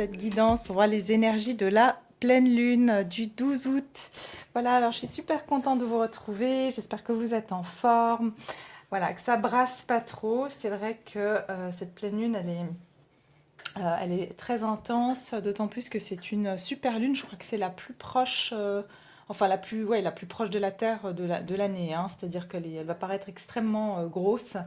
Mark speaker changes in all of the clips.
Speaker 1: cette guidance pour voir les énergies de la pleine lune du 12 août. Voilà, alors je suis super contente de vous retrouver. J'espère que vous êtes en forme. Voilà, que ça brasse pas trop. C'est vrai que cette pleine lune, elle est très intense, d'autant plus que c'est une super lune. Je crois que c'est la plus proche, enfin la plus proche de la Terre de l'année, hein. C'est-à-dire elle va paraître extrêmement grosse.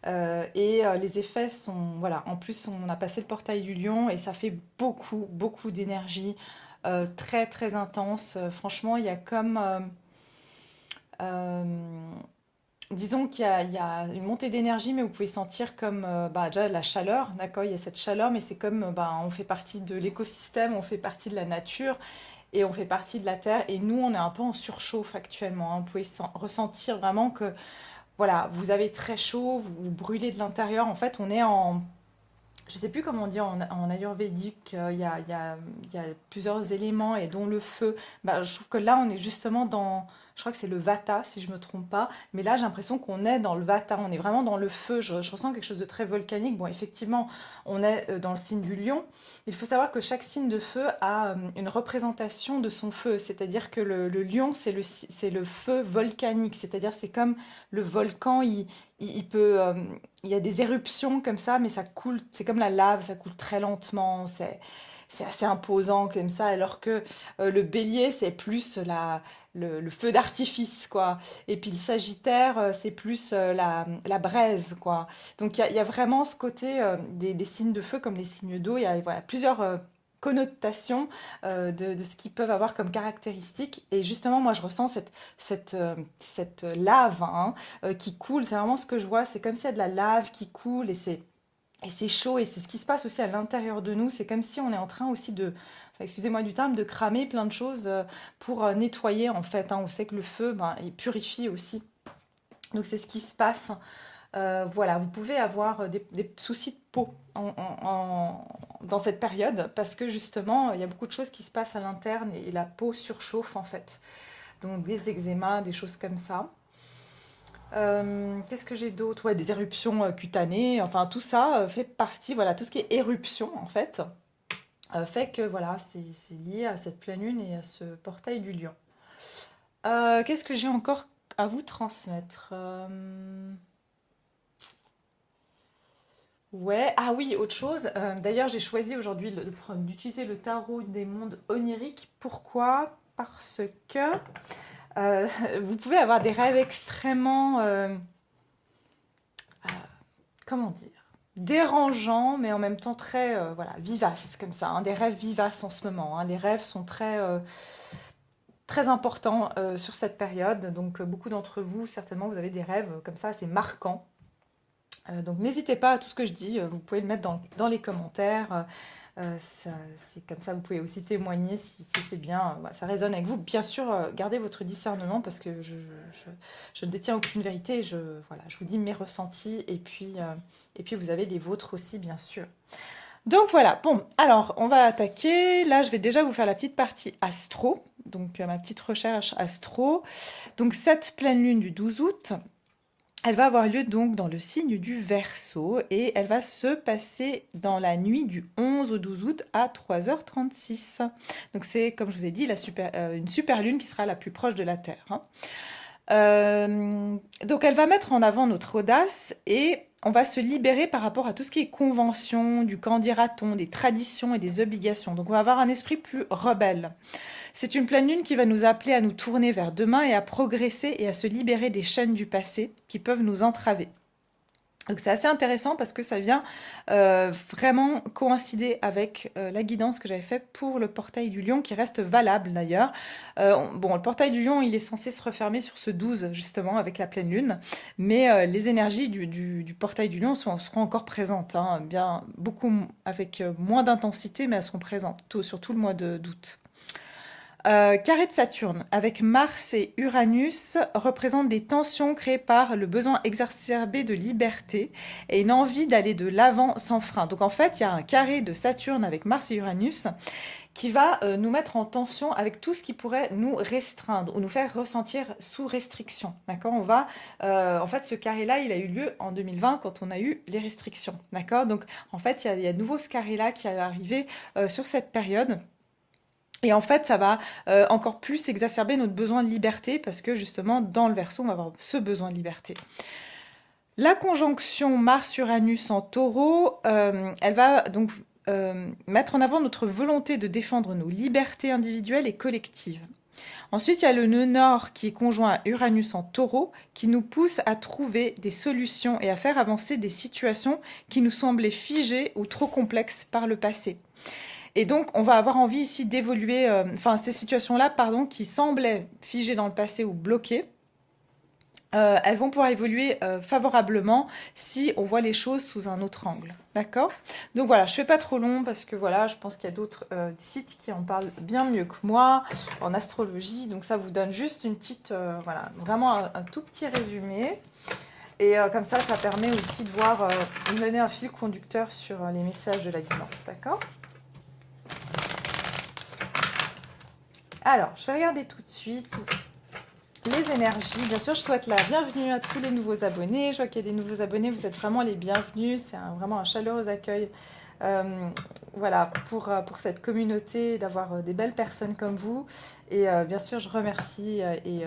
Speaker 1: Les effets sont, voilà, en plus on a passé le portail du lion et ça fait beaucoup, beaucoup d'énergie, très, très intense. Franchement, il y a comme, euh, disons il y a une montée d'énergie, mais vous pouvez sentir comme, bah, déjà la chaleur, d'accord, il y a cette chaleur, mais c'est comme, bah, on fait partie de l'écosystème, on fait partie de la nature et on fait partie de la terre. Et nous, on est un peu en surchauffe actuellement, hein. Vous pouvez ressentir vraiment que voilà, vous avez très chaud, vous brûlez de l'intérieur. En fait, on est en... Je ne sais plus comment on dit en ayurvédique, il y a plusieurs éléments et dont le feu. Bah, je trouve que là, on est justement dans... Je crois que c'est le vata, si je ne me trompe pas. Mais là, j'ai l'impression qu'on est dans le vata, on est vraiment dans le feu. Je ressens quelque chose de très volcanique. Bon, effectivement, on est dans le signe du lion. Il faut savoir que chaque signe de feu a une représentation de son feu. C'est-à-dire que le lion, c'est le feu volcanique. C'est-à-dire c'est comme le volcan, il peut, il y a des éruptions comme ça, mais ça coule, c'est comme la lave, ça coule très lentement, c'est assez imposant comme ça, alors que le bélier, c'est plus le feu d'artifice, quoi. Et puis le sagittaire, c'est plus la braise, quoi. Donc il y a vraiment ce côté des signes de feu comme les signes d'eau, il y a voilà, plusieurs connotations de ce qu'ils peuvent avoir comme caractéristiques. Et justement, moi, je ressens cette lave, hein, qui coule. C'est vraiment ce que je vois. C'est comme s'il y a de la lave qui coule et c'est chaud. Et c'est ce qui se passe aussi à l'intérieur de nous. C'est comme si on est en train aussi de, enfin, excusez-moi du terme, de cramer plein de choses pour nettoyer en fait, hein. On sait que le feu, ben, il purifie aussi. Donc c'est ce qui se passe. Voilà, vous pouvez avoir des soucis de peau dans cette période parce que justement, il y a beaucoup de choses qui se passent à l'interne et la peau surchauffe en fait. Donc des eczémas, des choses comme ça. Qu'est-ce que j'ai d'autre? Ouais, des éruptions cutanées, enfin tout ça fait partie, voilà, tout ce qui est éruption en fait, fait que voilà, c'est lié à cette pleine lune et à ce portail du lion. Qu'est-ce que j'ai encore à vous transmettre? Ouais, ah oui, autre chose. D'ailleurs, j'ai choisi aujourd'hui d'utiliser le tarot des mondes oniriques. Pourquoi? Parce que euh, vous pouvez avoir des rêves extrêmement, comment dire, dérangeants, mais en même temps très, voilà, vivaces comme ça, hein, des rêves vivaces en ce moment, hein. Les rêves sont très, très importants sur cette période. Donc, beaucoup d'entre vous, certainement, vous avez des rêves comme ça assez marquants. Donc n'hésitez pas à tout ce que je dis, vous pouvez le mettre dans les commentaires. C'est comme ça, vous pouvez aussi témoigner si c'est bien, voilà, ça résonne avec vous. Bien sûr, gardez votre discernement parce que je ne détiens aucune vérité. Voilà, je vous dis mes ressentis et puis vous avez les vôtres aussi, bien sûr. Donc voilà, bon, alors on va attaquer. Là, je vais déjà vous faire la petite partie astro, donc ma petite recherche astro. Donc cette pleine lune du 12 août. Elle va avoir lieu donc dans le signe du Verseau et elle va se passer dans la nuit du 11 au 12 août à 3h36. Donc c'est, comme je vous ai dit, une super lune qui sera la plus proche de la Terre, hein. Donc elle va mettre en avant notre audace et on va se libérer par rapport à tout ce qui est convention, du qu'en dira-t-on, des traditions et des obligations. Donc on va avoir un esprit plus rebelle. C'est une pleine lune qui va nous appeler à nous tourner vers demain et à progresser et à se libérer des chaînes du passé qui peuvent nous entraver. Donc c'est assez intéressant parce que ça vient vraiment coïncider avec la guidance que j'avais faite pour le portail du lion qui reste valable d'ailleurs. Bon, le portail du lion, il est censé se refermer sur ce 12 justement avec la pleine lune, mais les énergies du portail du lion seront encore présentes, hein, bien beaucoup avec moins d'intensité, mais elles seront présentes sur tout le mois d'août. Carré de Saturne avec Mars et Uranus représente des tensions créées par le besoin exacerbé de liberté et une envie d'aller de l'avant sans frein. Donc en fait, il y a un carré de Saturne avec Mars et Uranus qui va nous mettre en tension avec tout ce qui pourrait nous restreindre ou nous faire ressentir sous restriction. D'accord? En fait, ce carré-là, il a eu lieu en 2020 quand on a eu les restrictions. D'accord? Donc, en fait, il y a de nouveau ce carré-là qui est arrivé sur cette période. Et en fait, ça va encore plus exacerber notre besoin de liberté parce que justement, dans le Verseau, on va avoir ce besoin de liberté. La conjonction Mars-Uranus en Taureau, elle va donc mettre en avant notre volonté de défendre nos libertés individuelles et collectives. Ensuite, il y a le nœud nord qui est conjoint à Uranus en Taureau, qui nous pousse à trouver des solutions et à faire avancer des situations qui nous semblaient figées ou trop complexes par le passé. Et donc, on va avoir envie ici d'évoluer, ces situations-là, pardon, qui semblaient figées dans le passé ou bloquées, elles vont pouvoir évoluer favorablement si on voit les choses sous un autre angle. D'accord? Donc voilà, je fais pas trop long parce que voilà, je pense qu'il y a d'autres sites qui en parlent bien mieux que moi en astrologie. Donc ça vous donne juste une petite, voilà, vraiment un tout petit résumé. Et comme ça permet aussi de voir, de me donner un fil conducteur sur les messages de la guidance. D'accord? Alors, je vais regarder tout de suite les énergies. Bien sûr, je souhaite la bienvenue à tous les nouveaux abonnés. Je vois qu'il y a des nouveaux abonnés. Vous êtes vraiment les bienvenus. C'est vraiment un chaleureux accueil voilà, pour cette communauté, d'avoir des belles personnes comme vous. Et bien sûr, je remercie et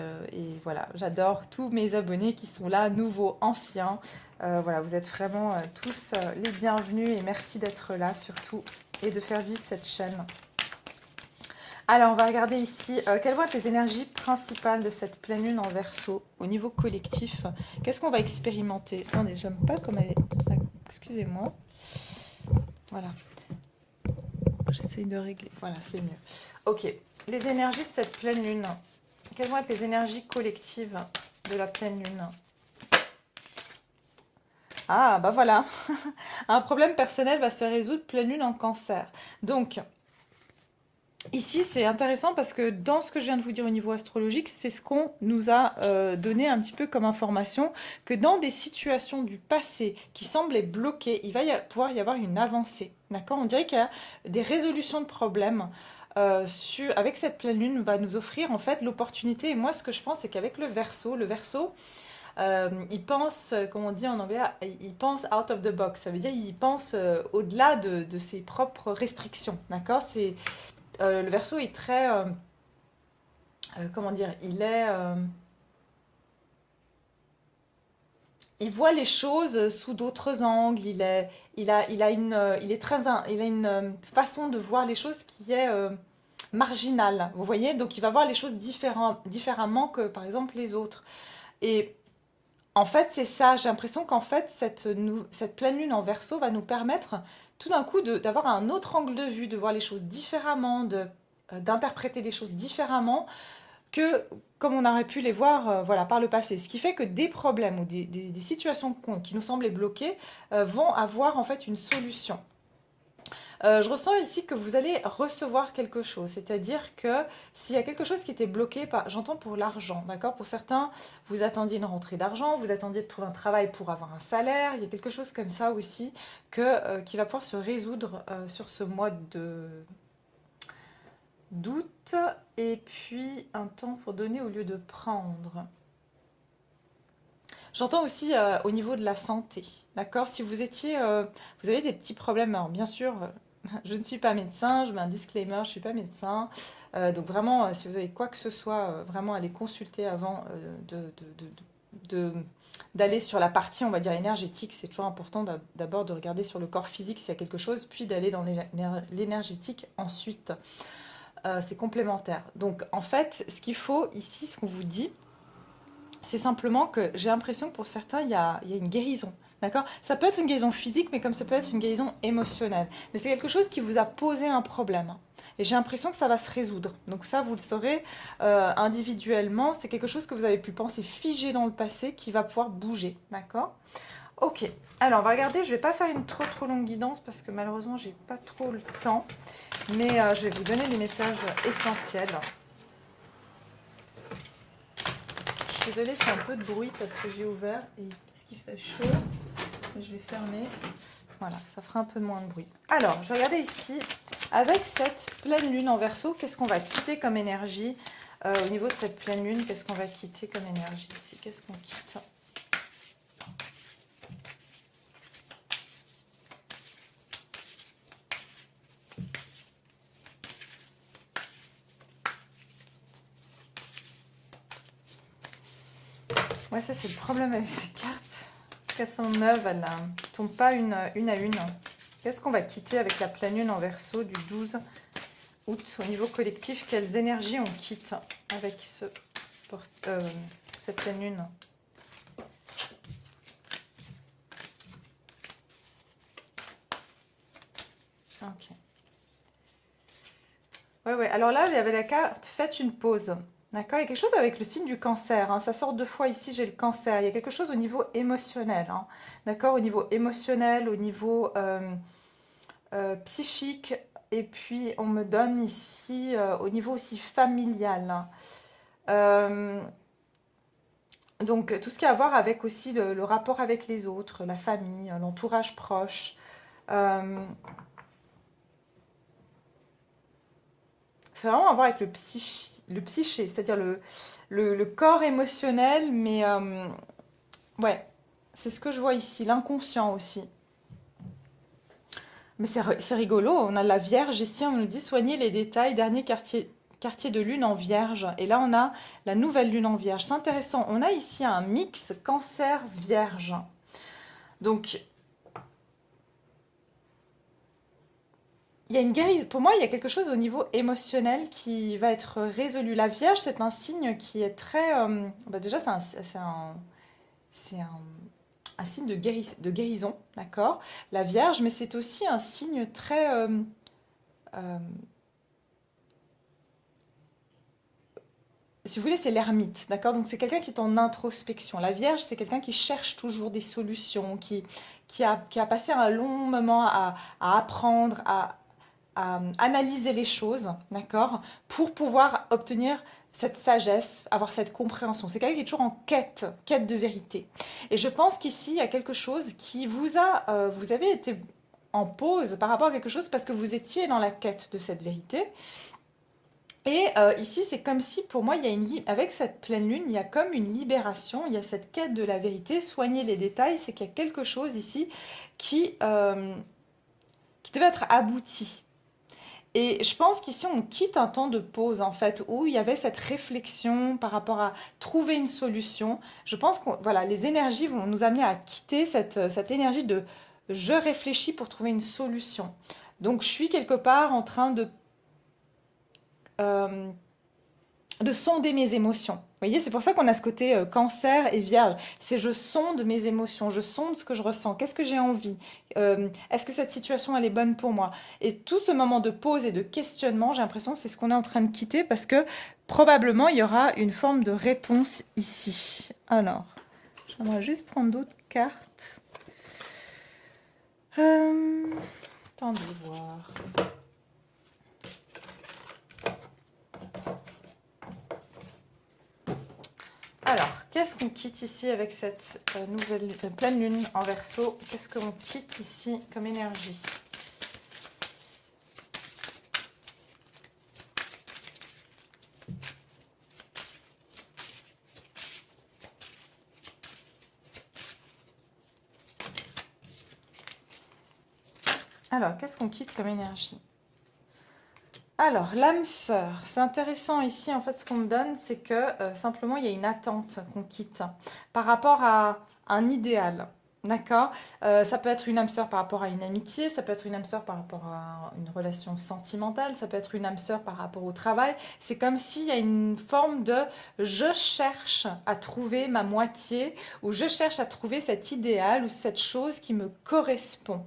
Speaker 1: voilà, j'adore tous mes abonnés qui sont là, nouveaux, anciens. Voilà, vous êtes vraiment tous les bienvenus et merci d'être là surtout et de faire vivre cette chaîne. Alors, on va regarder ici, quelles vont être les énergies principales de cette pleine lune en Verseau au niveau collectif. Qu'est-ce qu'on va expérimenter? Attendez, j'aime pas comme elle est... Excusez-moi. Voilà. J'essaye de régler. Voilà, c'est mieux. Ok, les énergies de cette pleine lune. Quelles vont être les énergies collectives de la pleine lune? Ah, bah voilà. Un problème personnel va se résoudre, pleine lune en Cancer. Donc... ici, c'est intéressant parce que dans ce que je viens de vous dire au niveau astrologique, c'est ce qu'on nous a donné un petit peu comme information, que dans des situations du passé qui semblaient bloquées, il va pouvoir y avoir une avancée. D'accord? On dirait qu'il y a des résolutions de problèmes avec cette pleine lune va nous offrir en fait l'opportunité. Et moi, ce que je pense, c'est qu'avec le Verseau, il pense, comme on dit en anglais, il pense out of the box. Ça veut dire il pense au-delà de ses propres restrictions. D'accord? Le Verseau est très, comment dire, il voit les choses sous d'autres angles. Il a une façon de voir les choses qui est marginale. Vous voyez, donc il va voir les choses différemment que par exemple les autres. Et en fait, c'est ça. J'ai l'impression qu'en fait, cette pleine lune en Verseau va nous permettre tout d'un coup d'avoir un autre angle de vue, de voir les choses différemment, d'interpréter les choses différemment que comme on aurait pu les voir voilà, par le passé. Ce qui fait que des problèmes ou des situations qui nous semblaient bloquées vont avoir en fait une solution. Je ressens ici que vous allez recevoir quelque chose, c'est-à-dire que s'il y a quelque chose qui était bloqué, j'entends pour l'argent, d'accord? Pour certains, vous attendiez une rentrée d'argent, vous attendiez de trouver un travail pour avoir un salaire, il y a quelque chose comme ça aussi qui va pouvoir se résoudre sur ce mois d'août, et puis un temps pour donner au lieu de prendre. J'entends aussi au niveau de la santé, d'accord? Si vous avez des petits problèmes, alors bien sûr, je ne suis pas médecin, je mets un disclaimer, je ne suis pas médecin. Donc vraiment, si vous avez quoi que ce soit, vraiment allez consulter avant d'aller sur la partie, on va dire, énergétique. C'est toujours important d'abord de regarder sur le corps physique s'il y a quelque chose, puis d'aller dans l'énergétique ensuite. C'est complémentaire. Donc en fait, ce qu'il faut ici, ce qu'on vous dit, c'est simplement que j'ai l'impression que pour certains, il y a une guérison. D'accord? Ça peut être une guérison physique, mais comme ça peut être une guérison émotionnelle. Mais c'est quelque chose qui vous a posé un problème. Et j'ai l'impression que ça va se résoudre. Donc ça, vous le saurez individuellement. C'est quelque chose que vous avez pu penser figé dans le passé qui va pouvoir bouger. D'accord? Ok. Alors, on va regarder. Je ne vais pas faire une trop longue guidance parce que malheureusement, j'ai pas trop le temps. Mais je vais vous donner des messages essentiels. Désolée, c'est un peu de bruit parce que j'ai ouvert et parce qu'il fait chaud. Je vais fermer. Voilà, ça fera un peu moins de bruit. Alors, je vais regarder ici. Avec cette pleine lune en Verseau, qu'est-ce qu'on va quitter comme énergie au niveau de cette pleine lune? Qu'est-ce qu'on va quitter comme énergie ici? Qu'est-ce qu'on quitte? Ouais, ça c'est le problème avec ces cartes. Elles sont neuves, elles ne tombent pas une à une. Qu'est-ce qu'on va quitter avec la pleine lune en Verseau du 12 août au niveau collectif? Quelles énergies on quitte avec cette pleine lune? Ok. Ouais. Alors là, il y avait la carte faites une pause. D'accord? Il y a quelque chose avec le signe du cancer, hein. Ça sort deux fois ici, j'ai le cancer. Il y a quelque chose au niveau émotionnel, hein. D'accord? Au niveau émotionnel, au niveau psychique. Et puis, on me donne ici, au niveau aussi familial, hein. Donc, tout ce qui a à voir avec aussi le rapport avec les autres, la famille, l'entourage proche. Euh, c'est vraiment à voir avec le psyché, c'est-à-dire le corps émotionnel, mais ouais, c'est ce que je vois ici, l'inconscient aussi. Mais c'est rigolo, on a la Vierge ici, on nous dit soigner les détails, dernier quartier de lune en Vierge. Et là, on a la nouvelle lune en Vierge. C'est intéressant, on a ici un mix cancer-Vierge. Donc, il y a une guérison. Pour moi, il y a quelque chose au niveau émotionnel qui va être résolu. La Vierge, c'est un signe qui est très. Déjà, c'est un signe de guérison, d'accord? La Vierge, mais c'est aussi un signe très. Euh, si vous voulez, c'est l'ermite, d'accord? Donc c'est quelqu'un qui est en introspection. La Vierge, c'est quelqu'un qui cherche toujours des solutions, qui a passé un long moment à apprendre, à analyser les choses, d'accord, pour pouvoir obtenir cette sagesse, avoir cette compréhension. C'est quelqu'un qui est toujours en quête de vérité. Et je pense qu'ici, il y a quelque chose qui vous avez été en pause par rapport à quelque chose parce que vous étiez dans la quête de cette vérité. Et ici, c'est comme si, pour moi, avec cette pleine lune, il y a comme une libération, il y a cette quête de la vérité. Soigner les détails, c'est qu'il y a quelque chose ici qui devait être abouti. Et je pense qu'ici, on quitte un temps de pause, en fait, où il y avait cette réflexion par rapport à trouver une solution. Je pense que voilà, les énergies vont nous amener à quitter cette énergie de je réfléchis pour trouver une solution. Donc, je suis quelque part en train euh, de sonder mes émotions. Vous voyez, c'est pour ça qu'on a ce côté cancer et vierge. C'est je sonde mes émotions, je sonde ce que je ressens, qu'est-ce que j'ai envie, est-ce que cette situation elle est bonne pour moi. Et tout ce moment de pause et de questionnement, j'ai l'impression que c'est ce qu'on est en train de quitter parce que probablement il y aura une forme de réponse ici. Alors, j'aimerais juste prendre d'autres cartes. Attendez voir. Alors, qu'est-ce qu'on quitte ici avec cette nouvelle pleine lune en Verseau? Qu'est-ce qu'on quitte ici comme énergie? Alors, qu'est-ce qu'on quitte comme énergie? Alors, l'âme sœur, c'est intéressant ici, en fait, ce qu'on me donne, c'est que simplement, il y a une attente qu'on quitte par rapport à un idéal, d'accord? Ça peut être une âme sœur par rapport à une amitié, ça peut être une âme sœur par rapport à une relation sentimentale, ça peut être une âme sœur par rapport au travail. C'est comme s'il y a une forme de je cherche à trouver ma moitié ou je cherche à trouver cet idéal ou cette chose qui me correspond,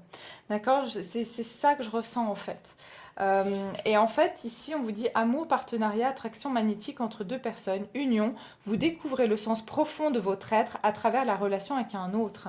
Speaker 1: d'accord? C'est ça que je ressens, en fait. Et en fait, ici, on vous dit amour, partenariat, attraction magnétique entre deux personnes, union. Vous découvrez le sens profond de votre être à travers la relation avec un autre.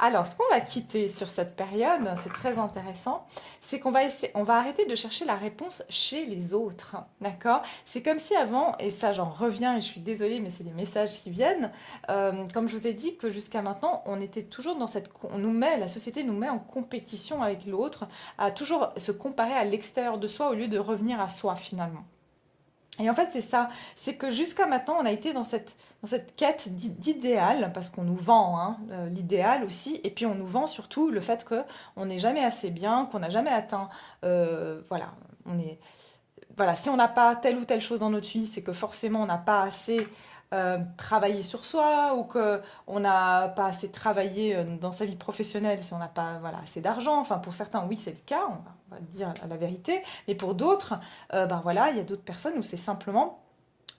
Speaker 1: Alors, ce qu'on va quitter sur cette période, c'est très intéressant, c'est on va arrêter de chercher la réponse chez les autres, d'accord? C'est comme si avant, et ça j'en reviens et je suis désolée, mais c'est les messages qui viennent, comme je vous ai dit que jusqu'à maintenant, on était toujours dans la société nous met en compétition avec l'autre, à toujours se comparer à l'extérieur de soi au lieu de revenir à soi finalement. Et en fait, c'est ça. C'est que jusqu'à maintenant, on a été dans cette quête d'idéal, parce qu'on nous vend hein, l'idéal aussi, et puis on nous vend surtout le fait qu'on n'est jamais assez bien, qu'on n'a jamais atteint. Voilà, voilà, si on n'a pas telle ou telle chose dans notre vie, c'est que forcément on n'a pas assez travaillé sur soi ou qu'on n'a pas assez travaillé dans sa vie professionnelle si on n'a pas voilà, assez d'argent. Enfin, pour certains, oui, c'est le cas, on va dire la vérité. Mais pour d'autres, ben voilà, il y a d'autres personnes où c'est simplement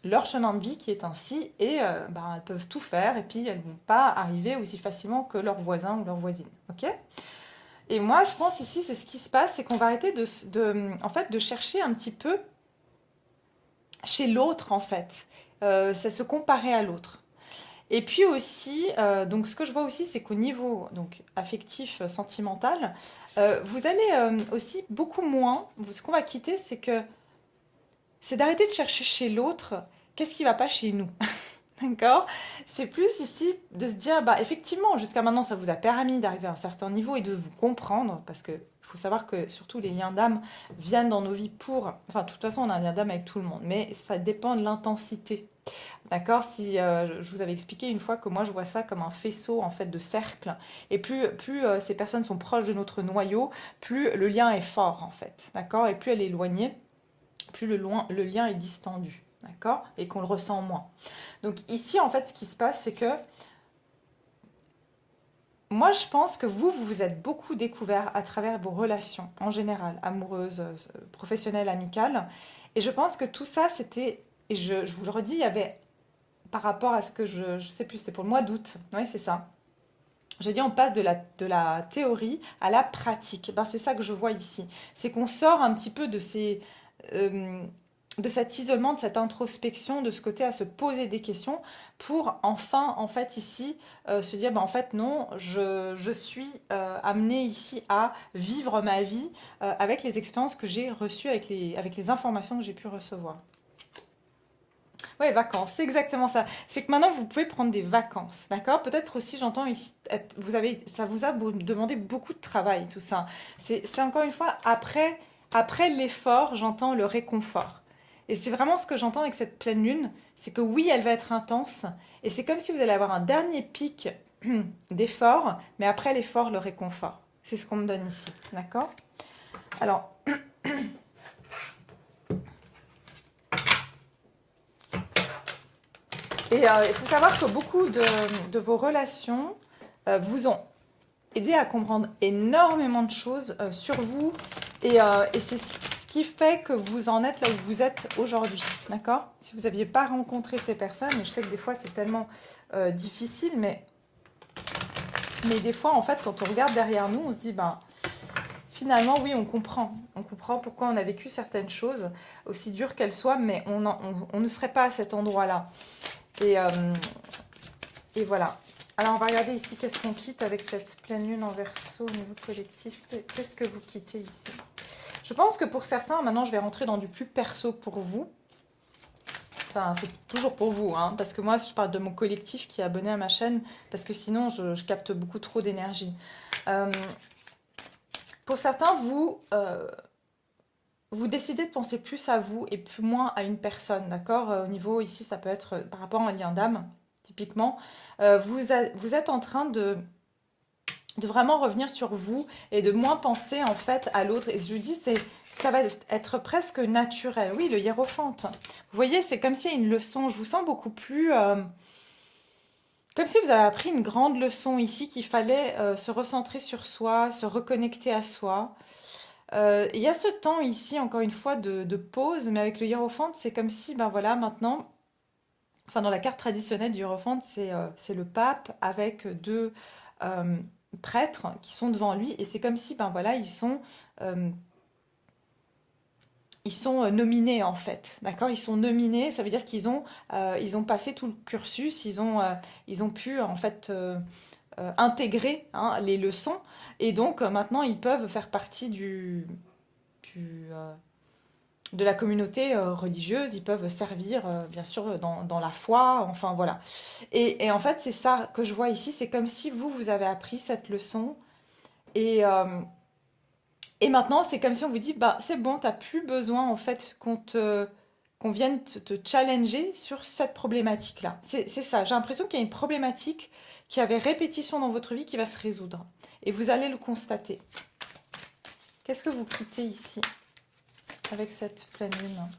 Speaker 1: leur chemin de vie qui est ainsi et ben, elles peuvent tout faire et puis elles ne vont pas arriver aussi facilement que leurs voisins ou leurs voisines. Ok. Et moi, je pense ici, c'est ce qui se passe, c'est qu'on va arrêter en fait, de chercher un petit peu chez l'autre, en fait. C'est se comparer à l'autre. Et puis aussi, donc ce que je vois aussi, c'est qu'au niveau donc, affectif, sentimental, vous allez aussi beaucoup moins, ce qu'on va quitter, c'est d'arrêter de chercher chez l'autre qu'est-ce qui ne va pas chez nous. D'accord. C'est plus ici de se dire, bah effectivement, jusqu'à maintenant, ça vous a permis d'arriver à un certain niveau et de vous comprendre, parce que faut savoir que surtout les liens d'âme viennent dans nos vies enfin, de toute façon, on a un lien d'âme avec tout le monde, mais ça dépend de l'intensité. D'accord. Si je vous avais expliqué une fois que moi je vois ça comme un faisceau en fait de cercle, et plus ces personnes sont proches de notre noyau, plus le lien est fort en fait. D'accord. Et plus elle est éloignée, plus le lien est distendu. D'accord. Et qu'on le ressent moins. Donc ici, en fait, ce qui se passe, c'est que moi, je pense que vous vous êtes beaucoup découvert à travers vos relations, en général, amoureuses, professionnelles, amicales. Et je pense que tout ça, c'était, et je vous le redis, il y avait, par rapport à ce que je sais plus, c'était pour le mois d'août. Oui, c'est ça. Je dis, on passe de la théorie à la pratique. Ben, c'est ça que je vois ici. C'est qu'on sort un petit peu euh, de cet isolement, de cette introspection, de ce côté à se poser des questions pour enfin, en fait, ici, se dire, ben, en fait, non, je suis amenée ici à vivre ma vie avec les expériences que j'ai reçues, avec les informations que j'ai pu recevoir. Ouais, vacances, c'est exactement ça. C'est que maintenant vous pouvez prendre des vacances, d'accord? Peut-être aussi, j'entends ici, ça vous a demandé beaucoup de travail, tout ça. C'est encore une fois, après l'effort, j'entends le réconfort. Et c'est vraiment ce que j'entends avec cette pleine lune, c'est que oui, elle va être intense, et c'est comme si vous allez avoir un dernier pic d'effort, mais après l'effort, le réconfort. C'est ce qu'on me donne ici, d'accord? Alors, et il faut savoir que beaucoup de vos relations vous ont aidé à comprendre énormément de choses sur vous. Et c'est ce qui fait que vous en êtes là où vous êtes aujourd'hui. D'accord. Si vous n'aviez pas rencontré ces personnes, et je sais que des fois c'est tellement difficile, mais des fois, en fait, quand on regarde derrière nous, on se dit, ben, finalement, oui, on comprend. On comprend pourquoi on a vécu certaines choses, aussi dures qu'elles soient, mais on ne serait pas à cet endroit-là. Et, euh, et voilà. Alors, on va regarder ici qu'est-ce qu'on quitte avec cette pleine lune en Verseau au niveau collectif. Qu'est-ce que vous quittez ici? Je pense que pour certains, maintenant, je vais rentrer dans du plus perso pour vous. Enfin, c'est toujours pour vous, hein, parce que moi, je parle de mon collectif qui est abonné à ma chaîne, parce que sinon, je capte beaucoup trop d'énergie. Euh, pour certains, vous décidez de penser plus à vous et plus moins à une personne, d'accord? Au niveau, ici, ça peut être par rapport à un lien d'âme, typiquement. Vous êtes en train de vraiment revenir sur vous et de moins penser en fait à l'autre. Et je vous dis, ça va être presque naturel. Oui, le hiérophante. Vous voyez, c'est comme s'il y a une leçon. Je vous sens beaucoup plus... comme si vous avez appris une grande leçon ici, qu'il fallait se recentrer sur soi, se reconnecter à soi. Il y a ce temps ici, encore une fois, de pause, mais avec le hiérophante, c'est comme si, ben voilà, maintenant, enfin dans la carte traditionnelle du hiérophante, c'est le pape avec deux euh, prêtres qui sont devant lui, et c'est comme si, ben voilà, euh, ils sont nominés en fait, d'accord? Ils sont nominés, ça veut dire ils ont passé tout le cursus, ils ont pu en fait intégré hein, les leçons. Et donc, maintenant, ils peuvent faire partie du, de la communauté religieuse. Ils peuvent servir, bien sûr, dans la foi. Enfin, voilà. Et en fait, c'est ça que je vois ici. C'est comme si vous, vous avez appris cette leçon. Et, euh, et maintenant, c'est comme si on vous dit, bah, c'est bon, t'as plus besoin, en fait, qu'on vienne te challenger sur cette problématique-là. C'est ça. J'ai l'impression qu'il y a une problématique qui avait répétition dans votre vie qui va se résoudre. Et vous allez le constater. Qu'est-ce que vous quittez ici avec cette pleine lune?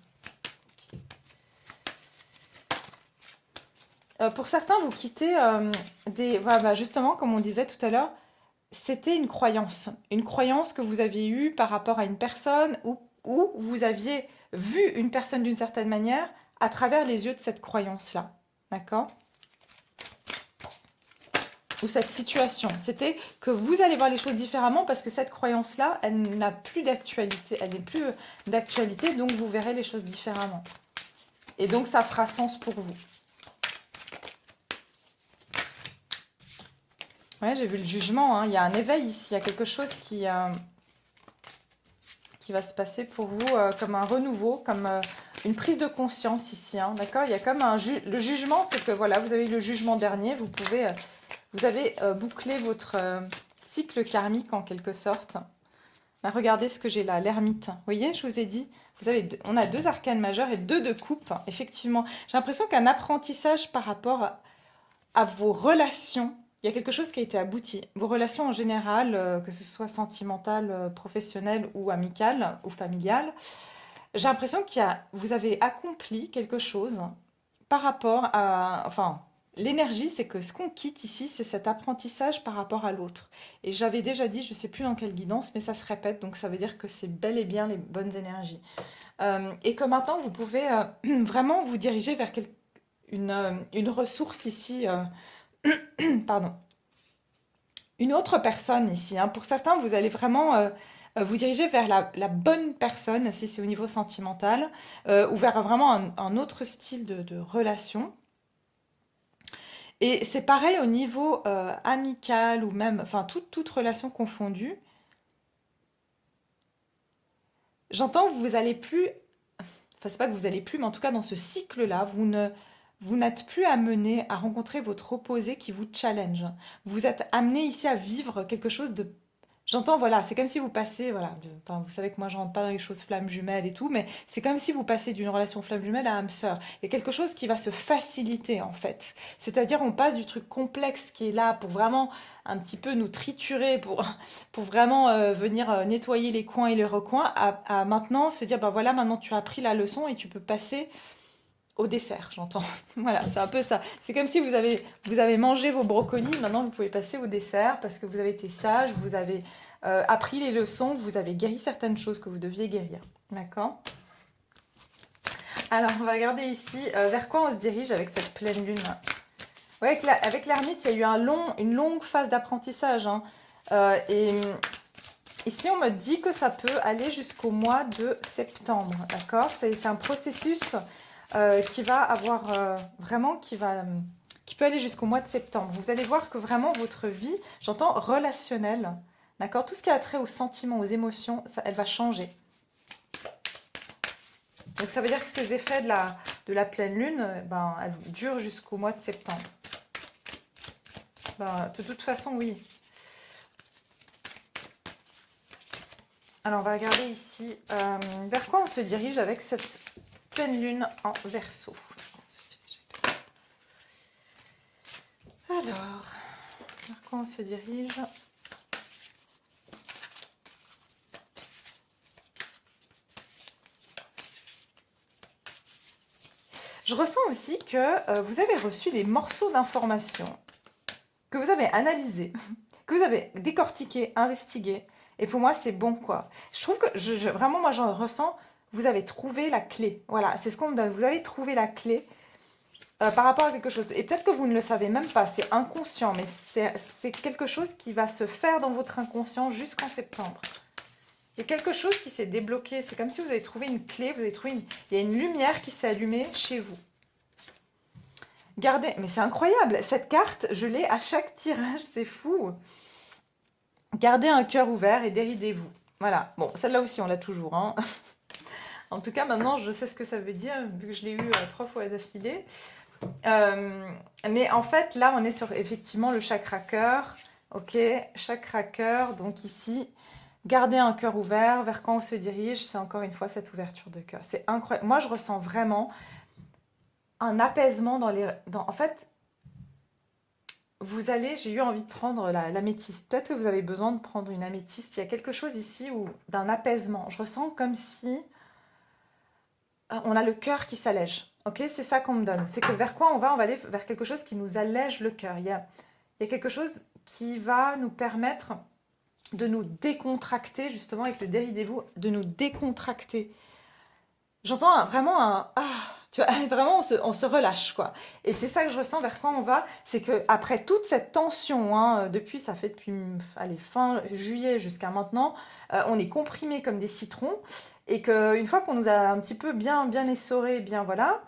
Speaker 1: Pour certains, vous quittez voilà, bah, justement, comme on disait tout à l'heure, c'était une croyance que vous aviez eue par rapport à une personne ou vous aviez vu une personne d'une certaine manière à travers les yeux de cette croyance-là. D'accord? Ou cette situation. C'était que vous allez voir les choses différemment parce que cette croyance-là, elle n'a plus d'actualité. Elle n'est plus d'actualité, donc vous verrez les choses différemment. Et donc ça fera sens pour vous. Ouais, j'ai vu le jugement, hein. Il y a un éveil ici, il y a quelque chose qui va se passer pour vous comme un renouveau, comme une prise de conscience ici, hein, d'accord? Il y a comme le jugement, c'est que voilà, vous avez eu le jugement dernier, vous avez bouclé votre cycle karmique en quelque sorte. Bah, regardez ce que j'ai là, l'ermite. Vous voyez, je vous ai dit, on a deux arcanes majeures et deux de coupe, effectivement. J'ai l'impression qu'un apprentissage par rapport à vos relations, il y a quelque chose qui a été abouti. Vos relations en général, que ce soit sentimentales, professionnelles ou amicales ou familiales, j'ai l'impression vous avez accompli quelque chose par rapport à... Enfin, l'énergie, c'est que ce qu'on quitte ici, c'est cet apprentissage par rapport à l'autre. Et j'avais déjà dit, je ne sais plus dans quelle guidance, mais ça se répète, donc ça veut dire que c'est bel et bien les bonnes énergies. Et que maintenant, vous pouvez vraiment vous diriger vers une ressource ici... pardon, une autre personne ici. Hein. Pour certains, vous allez vraiment vous diriger vers la bonne personne, si c'est au niveau sentimental, ou vers vraiment un autre style de relation. Et c'est pareil au niveau amical ou même, enfin, toute relation confondue. J'entends que vous allez plus, enfin, c'est pas que vous allez plus, mais en tout cas, dans ce cycle-là, vous n'êtes plus amené à rencontrer votre opposé qui vous challenge. Vous êtes amené ici à vivre quelque chose de... J'entends, voilà, c'est comme si vous passez, voilà, enfin, vous savez que moi je rentre pas dans les choses flammes jumelles et tout, mais c'est comme si vous passez d'une relation flamme jumelle à âme sœur. Il y a quelque chose qui va se faciliter en fait. C'est-à-dire on passe du truc complexe qui est là pour vraiment un petit peu nous triturer, pour vraiment venir nettoyer les coins et les recoins, à maintenant se dire, bah voilà, maintenant tu as appris la leçon et tu peux passer au dessert, j'entends. Voilà, c'est un peu ça. C'est comme si vous avez mangé vos brocolis, maintenant vous pouvez passer au dessert parce que vous avez été sage, vous avez appris les leçons, vous avez guéri certaines choses que vous deviez guérir. D'accord? Alors, on va regarder ici vers quoi on se dirige avec cette pleine lune. Ouais, avec l'ermite, il y a eu une longue phase d'apprentissage. Hein. Et ici, on me dit que ça peut aller jusqu'au mois de septembre. D'accord? C'est un processus qui va avoir vraiment, qui peut aller jusqu'au mois de septembre. Vous allez voir que vraiment votre vie, j'entends relationnelle, d'accord, tout ce qui a trait aux sentiments, aux émotions, elle va changer. Donc ça veut dire que ces effets de la pleine lune, ben, elles durent jusqu'au mois de septembre. Ben, de toute façon, oui. Alors on va regarder ici vers quoi on se dirige avec cette pleine lune en Verseau. Alors, vers quoi on se dirige? Je ressens aussi que vous avez reçu des morceaux d'informations que vous avez analysés, que vous avez décortiqués, investigués. Et pour moi, c'est bon, quoi. Je trouve que, vraiment, moi, j'en ressens, vous avez trouvé la clé. Voilà, c'est ce qu'on me donne. Vous avez trouvé la clé par rapport à quelque chose. Et peut-être que vous ne le savez même pas, c'est inconscient, mais c'est quelque chose qui va se faire dans votre inconscient jusqu'en septembre. Il y a quelque chose qui s'est débloqué. C'est comme si vous avez trouvé une clé, il y a une lumière qui s'est allumée chez vous. Gardez, mais c'est incroyable, cette carte, je l'ai à chaque tirage, c'est fou. Gardez un cœur ouvert et déridez-vous. Voilà, bon, celle-là aussi, on l'a toujours, hein. En tout cas, maintenant, je sais ce que ça veut dire, vu que je l'ai eu 3 fois d'affilée. Euh, mais en fait, là, on est sur effectivement le chakra cœur. Ok, chakra cœur. Donc ici, garder un cœur ouvert. Vers quand on se dirige, c'est encore une fois cette ouverture de cœur. C'est incroyable. Moi, je ressens vraiment un apaisement dans les. En fait, vous allez. J'ai eu envie de prendre l'améthyste. Peut-être que vous avez besoin de prendre une améthyste. Il y a quelque chose ici où d'un apaisement. Je ressens comme si on a le cœur qui s'allège. Ok, c'est ça qu'on me donne. C'est que vers quoi on va? On va aller vers quelque chose qui nous allège le cœur. Il y a quelque chose qui va nous permettre de nous décontracter, justement, avec le déridez-vous, de nous décontracter. J'entends vraiment un ah, tu vois, vraiment on se relâche quoi. Et c'est ça que je ressens vers quoi on va, c'est que après toute cette tension, hein, ça fait depuis allez, fin juillet jusqu'à maintenant, on est comprimé comme des citrons et que une fois qu'on nous a un petit peu bien essoré, bien voilà,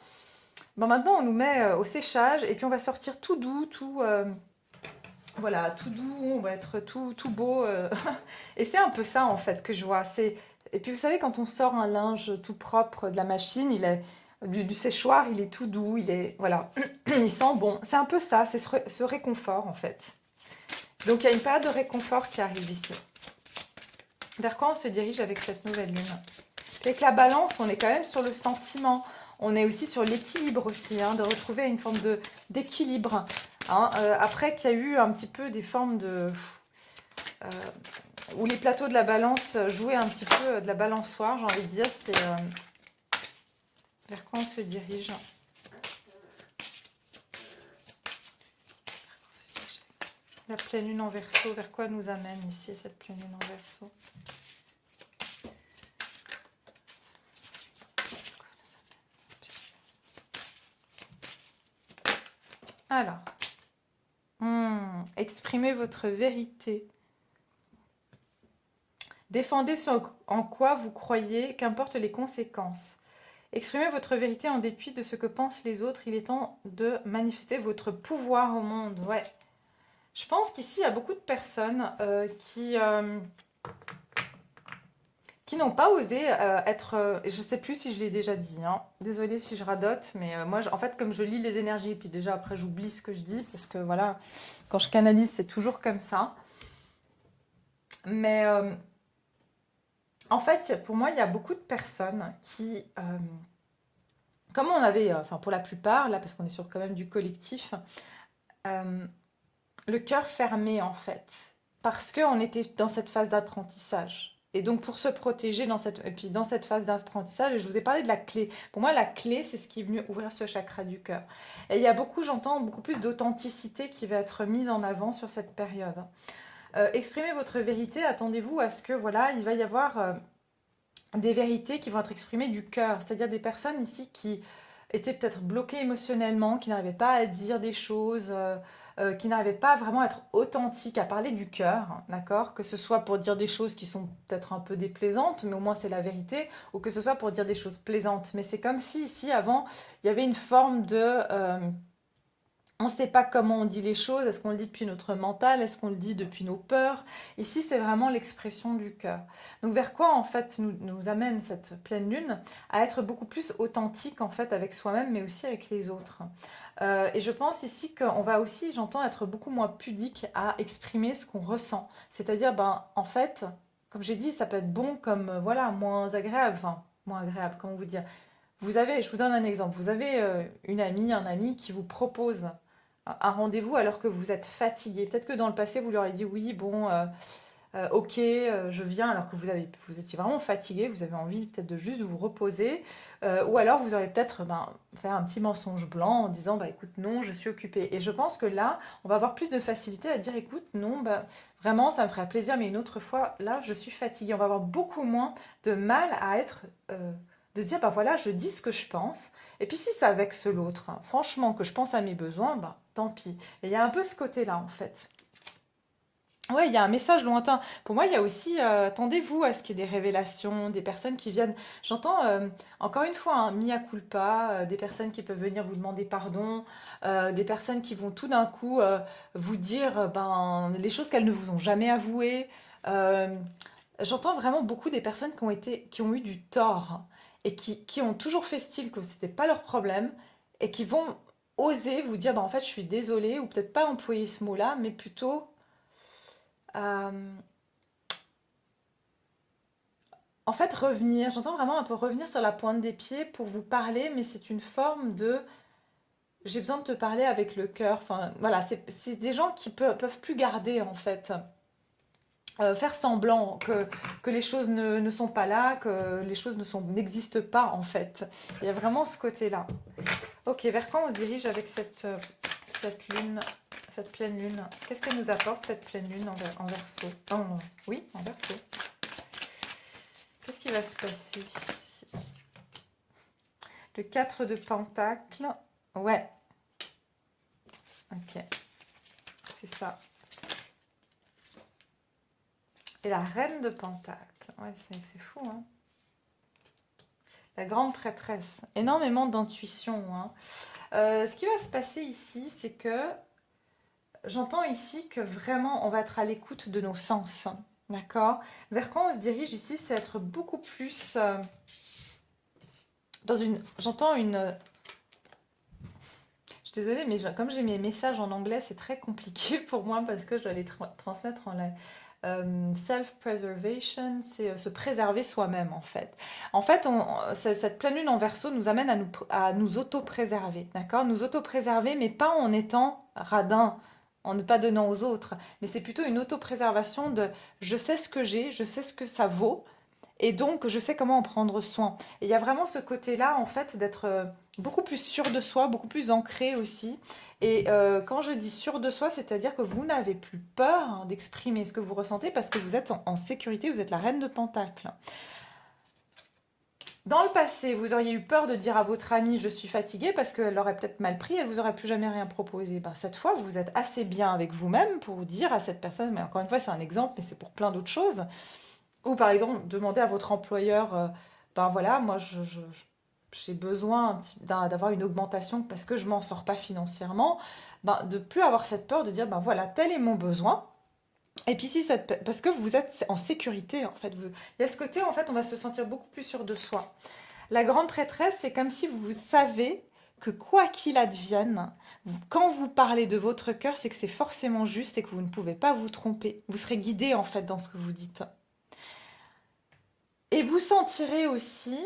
Speaker 1: ben maintenant on nous met au séchage et puis on va sortir tout doux, tout voilà, tout doux, on va être tout beau. Et c'est un peu ça en fait que je vois. Et puis vous savez, quand on sort un linge tout propre de la machine, du séchoir, il est tout doux, il est. Voilà, il sent bon. C'est un peu ça, c'est ce réconfort en fait. Donc il y a une période de réconfort qui arrive ici. Vers quoi on se dirige avec cette nouvelle lune? Avec la balance, on est quand même sur le sentiment. On est aussi sur l'équilibre aussi, hein, de retrouver une forme d'équilibre. Hein. Après qu'il y a eu un petit peu des formes euh, où les plateaux de la balance jouaient un petit peu de la balançoire, j'ai envie de dire, c'est vers quoi on se dirige. La pleine lune en Verseau, vers quoi nous amène ici cette pleine lune en Verseau? Alors, exprimez votre vérité. Défendez ce en quoi vous croyez, qu'importe les conséquences. Exprimez votre vérité en dépit de ce que pensent les autres. Il est temps de manifester votre pouvoir au monde. Ouais. Je pense qu'ici, il y a beaucoup de personnes qui n'ont pas osé être... je ne sais plus si je l'ai déjà dit. Hein. Désolée si je radote, mais moi, en fait, comme je lis les énergies, puis déjà après, j'oublie ce que je dis, parce que voilà, quand je canalise, c'est toujours comme ça. Mais en fait, pour moi, il y a beaucoup de personnes qui... comme on avait, enfin pour la plupart, là, parce qu'on est sur quand même du collectif, euh, le cœur fermé en fait, parce qu'on était dans cette phase d'apprentissage. Et donc pour se protéger et puis dans cette phase d'apprentissage, je vous ai parlé de la clé. Pour moi, la clé, c'est ce qui est venu ouvrir ce chakra du cœur. Et il y a j'entends beaucoup plus d'authenticité qui va être mise en avant sur cette période. Exprimez votre vérité, attendez-vous à ce que, voilà, il va y avoir des vérités qui vont être exprimées du cœur. C'est-à-dire des personnes ici qui étaient peut-être bloquées émotionnellement, qui n'arrivaient pas à dire des choses, qui n'arrivaient pas vraiment à être authentiques, à parler du cœur, d'accord? Que ce soit pour dire des choses qui sont peut-être un peu déplaisantes, mais au moins c'est la vérité, ou que ce soit pour dire des choses plaisantes. Mais c'est comme si ici, avant, il y avait une forme de... on ne sait pas comment on dit les choses, est-ce qu'on le dit depuis notre mental, est-ce qu'on le dit depuis nos peurs? Ici, c'est vraiment l'expression du cœur. Donc vers quoi en fait nous amène cette pleine lune? À être beaucoup plus authentique en fait avec soi-même, mais aussi avec les autres. Et je pense ici qu'on va aussi, j'entends, être beaucoup moins pudique à exprimer ce qu'on ressent. C'est-à-dire, ben, en fait, comme j'ai dit, ça peut être bon comme, voilà, moins agréable, enfin, moins agréable, comment vous dire? Je vous donne un exemple, vous avez une amie, un ami qui vous propose un rendez-vous alors que vous êtes fatigué. Peut-être que dans le passé, vous leur avez dit oui, bon, ok, je viens alors que vous étiez vraiment fatigué, vous avez envie peut-être de juste vous reposer. Ou alors vous aurez peut-être fait un petit mensonge blanc en disant bah écoute, non, je suis occupée. Et je pense que là, on va avoir plus de facilité à dire écoute, non, bah vraiment, ça me ferait plaisir, mais une autre fois, là, je suis fatiguée. On va avoir beaucoup moins de mal à être. De se dire, bah voilà, je dis ce que je pense. Et puis si ça vexe l'autre, hein, franchement, que je pense à mes besoins, bah tant pis. Et il y a un peu ce côté-là, en fait. Ouais, il y a un message lointain. Pour moi, il y a aussi, attendez-vous à ce qu'il y ait des révélations, des personnes qui viennent. J'entends, encore une fois, un mea culpa, des personnes qui peuvent venir vous demander pardon, des personnes qui vont tout d'un coup vous dire ben, les choses qu'elles ne vous ont jamais avouées. Euh, J'entends vraiment beaucoup des personnes qui ont eu du tort et qui ont toujours fait style que c'était pas leur problème et qui vont oser vous dire, bah, en fait, je suis désolée, ou peut-être pas employer ce mot-là, mais plutôt euh, en fait, revenir, j'entends vraiment un peu revenir sur la pointe des pieds pour vous parler, mais c'est une forme de j'ai besoin de te parler avec le cœur. Enfin, voilà, c'est des gens qui peuvent plus garder, en fait, faire semblant que les choses ne sont pas là, que les choses n'existent pas, en fait. Il y a vraiment ce côté-là. Ok, vers quoi on se dirige avec cette lune, cette pleine lune? Qu'est-ce qu'elle nous apporte, cette pleine lune en verso? Oui, en verso. Qu'est-ce qui va se passer ici? Le 4 de Pentacle. Ouais, ok, c'est ça. Et la Reine de Pentacle. Ouais, c'est fou, hein. La grande prêtresse. Énormément d'intuition, hein. Ce qui va se passer ici, c'est que j'entends ici que vraiment on va être à l'écoute de nos sens. D'accord? Vers quoi on se dirige ici, c'est être beaucoup plus dans une. J'entends une. Je suis désolée, mais comme j'ai mes messages en anglais, c'est très compliqué pour moi parce que je dois les transmettre en self-preservation, c'est se préserver soi-même en fait. En fait, cette pleine lune en verso nous amène à nous auto-préserver, d'accord? Nous auto-préserver, mais pas en étant radin, en ne pas donnant aux autres, mais c'est plutôt une auto-préservation de je sais ce que j'ai, je sais ce que ça vaut, et donc, je sais comment en prendre soin. Et il y a vraiment ce côté-là, en fait, d'être beaucoup plus sûr de soi, beaucoup plus ancré aussi. Et quand je dis sûr de soi, c'est-à-dire que vous n'avez plus peur hein, d'exprimer ce que vous ressentez parce que vous êtes en sécurité, vous êtes la reine de Pentacle. Dans le passé, vous auriez eu peur de dire à votre amie je suis fatiguée parce qu'elle l'aurait peut-être mal pris, elle vous aurait plus jamais rien proposé. Ben, cette fois, vous êtes assez bien avec vous-même pour dire à cette personne, mais encore une fois, c'est un exemple, mais c'est pour plein d'autres choses. Ou par exemple, demander à votre employeur, ben voilà, moi j'ai besoin d'avoir une augmentation parce que je m'en sors pas financièrement, ben, de plus avoir cette peur de dire, ben voilà, tel est mon besoin. Et puis si parce que vous êtes en sécurité, en fait. Il y a ce côté, en fait, on va se sentir beaucoup plus sûr de soi. La grande prêtresse, c'est comme si vous savez que quoi qu'il advienne, quand vous parlez de votre cœur, c'est que c'est forcément juste et que vous ne pouvez pas vous tromper. Vous serez guidé, en fait, dans ce que vous dites. Et vous sentirez aussi,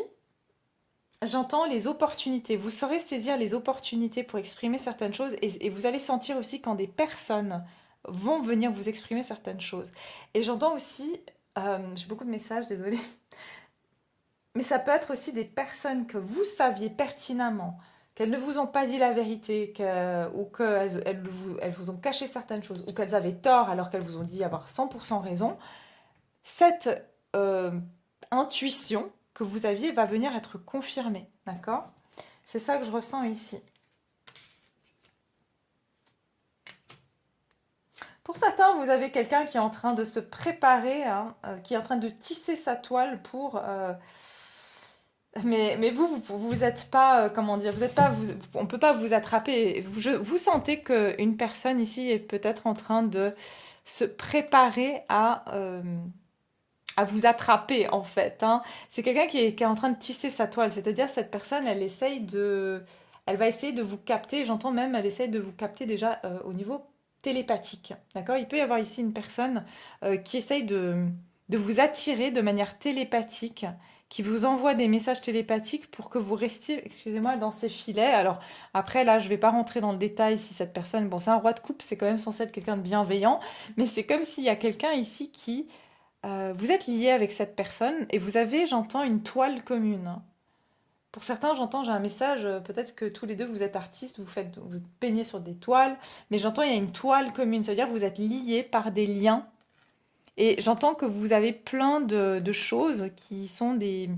Speaker 1: j'entends les opportunités. Vous saurez saisir les opportunités pour exprimer certaines choses et vous allez sentir aussi quand des personnes vont venir vous exprimer certaines choses. Et j'entends aussi, j'ai beaucoup de messages, désolée, mais ça peut être aussi des personnes que vous saviez pertinemment qu'elles ne vous ont pas dit la vérité ou qu'elles vous ont caché certaines choses ou qu'elles avaient tort alors qu'elles vous ont dit avoir 100% raison. Cette euh, intuition que vous aviez va venir être confirmée, d'accord? C'est ça que je ressens ici. Pour certains, vous avez quelqu'un qui est en train de se préparer, hein, qui est en train de tisser sa toile pour... mais vous êtes pas, comment dire, vous êtes pas, on peut pas vous attraper. Vous sentez qu'une personne ici est peut-être en train de se préparer à vous attraper en fait, hein. C'est quelqu'un qui est en train de tisser sa toile, c'est-à-dire cette personne, elle va essayer de vous capter. J'entends même, elle essaie de vous capter déjà au niveau télépathique, d'accord? Il peut y avoir ici une personne qui essaye de vous attirer de manière télépathique, qui vous envoie des messages télépathiques pour que vous restiez, excusez-moi, dans ses filets. Alors après, là, je vais pas rentrer dans le détail si cette personne, bon, c'est un roi de coupe, c'est quand même censé être quelqu'un de bienveillant, mais c'est comme s'il y a quelqu'un ici qui vous êtes lié avec cette personne et vous avez, j'entends, une toile commune. Pour certains, j'entends, j'ai un message, peut-être que tous les deux vous êtes artistes, vous peignez sur des toiles, mais j'entends il y a une toile commune, ça veut dire que vous êtes liés par des liens. Et j'entends que vous avez plein de choses qui sont des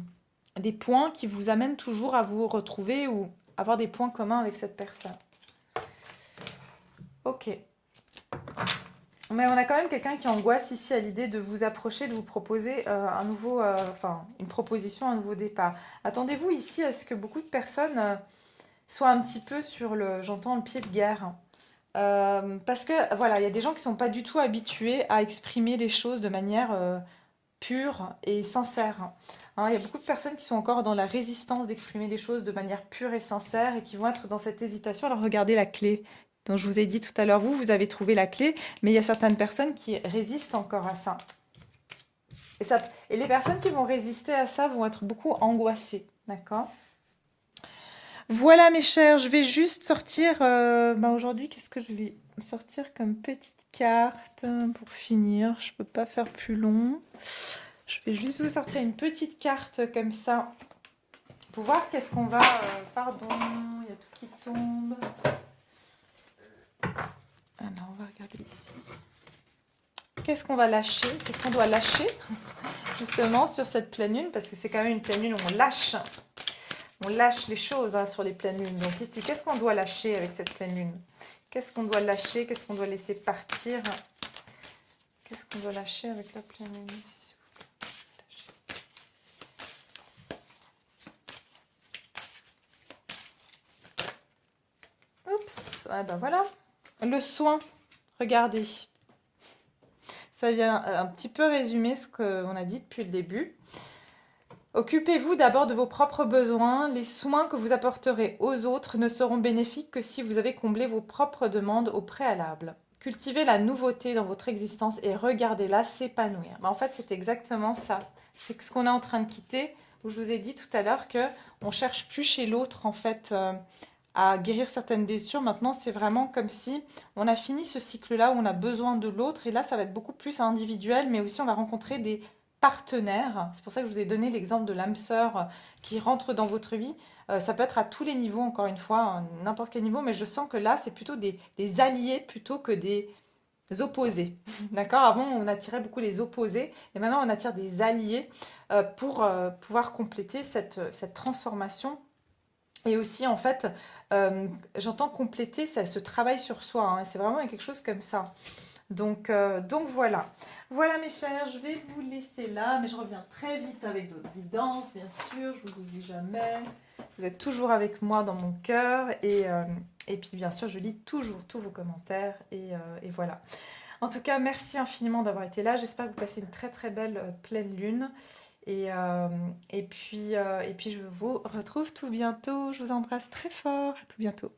Speaker 1: points qui vous amènent toujours à vous retrouver ou avoir des points communs avec cette personne. Ok. Mais on a quand même quelqu'un qui angoisse ici à l'idée de vous approcher, de vous proposer un nouveau, enfin, une proposition, un nouveau départ. Attendez-vous ici à ce que beaucoup de personnes soient un petit peu sur le, j'entends, le pied de guerre. Parce que voilà, il y a des gens qui sont pas du tout habitués à exprimer les choses de manière pure et sincère. Hein, il y a beaucoup de personnes qui sont encore dans la résistance d'exprimer les choses de manière pure et sincère et qui vont être dans cette hésitation. Alors regardez la clé dont je vous ai dit tout à l'heure. Vous avez trouvé la clé, mais il y a certaines personnes qui résistent encore à ça. Et les personnes qui vont résister à ça vont être beaucoup angoissées. D'accord? Voilà mes chers, je vais juste sortir, aujourd'hui, qu'est-ce que je vais sortir comme petite carte pour finir? Je peux pas faire plus long. Je vais juste vous sortir une petite carte comme ça pour voir qu'est-ce qu'on va... pardon, il y a tout qui tombe. Ah non, on va regarder ici. Qu'est-ce qu'on va lâcher? Qu'est-ce qu'on doit lâcher justement sur cette pleine lune? Parce que c'est quand même une pleine lune où on lâche. On lâche les choses sur les pleines lunes. Donc ici, qu'est-ce qu'on doit lâcher avec cette pleine lune? Qu'est-ce qu'on doit lâcher? Qu'est-ce qu'on doit laisser partir? Qu'est-ce qu'on doit lâcher avec la pleine lune ici, s'il vous plaît? Oups, ah ben voilà. Le soin, regardez. Ça vient un petit peu résumer ce qu'on a dit depuis le début. Occupez-vous d'abord de vos propres besoins. Les soins que vous apporterez aux autres ne seront bénéfiques que si vous avez comblé vos propres demandes au préalable. Cultivez la nouveauté dans votre existence et regardez-la s'épanouir. En fait, c'est exactement ça. C'est ce qu'on est en train de quitter, où je vous ai dit tout à l'heure que on cherche plus chez l'autre en fait à guérir certaines blessures. Maintenant, c'est vraiment comme si on a fini ce cycle-là où on a besoin de l'autre. Et là, ça va être beaucoup plus individuel, mais aussi on va rencontrer des partenaires. C'est pour ça que je vous ai donné l'exemple de l'âme sœur qui rentre dans votre vie. Ça peut être à tous les niveaux, encore une fois, n'importe quel niveau, mais je sens que là, c'est plutôt des alliés plutôt que des opposés. D'accord? Avant, on attirait beaucoup les opposés, et maintenant, on attire des alliés pour pouvoir compléter cette transformation. Et aussi, en fait, j'entends compléter ce travail sur soi. Hein, c'est vraiment quelque chose comme ça. Donc voilà. Voilà mes chers, je vais vous laisser là, mais je reviens très vite avec d'autres guidances, bien sûr, je vous oublie jamais. Vous êtes toujours avec moi dans mon cœur et puis bien sûr, je lis toujours tous vos commentaires et voilà. En tout cas, merci infiniment d'avoir été là. J'espère que vous passez une très très belle pleine lune et puis je vous retrouve tout bientôt. Je vous embrasse très fort. À tout bientôt.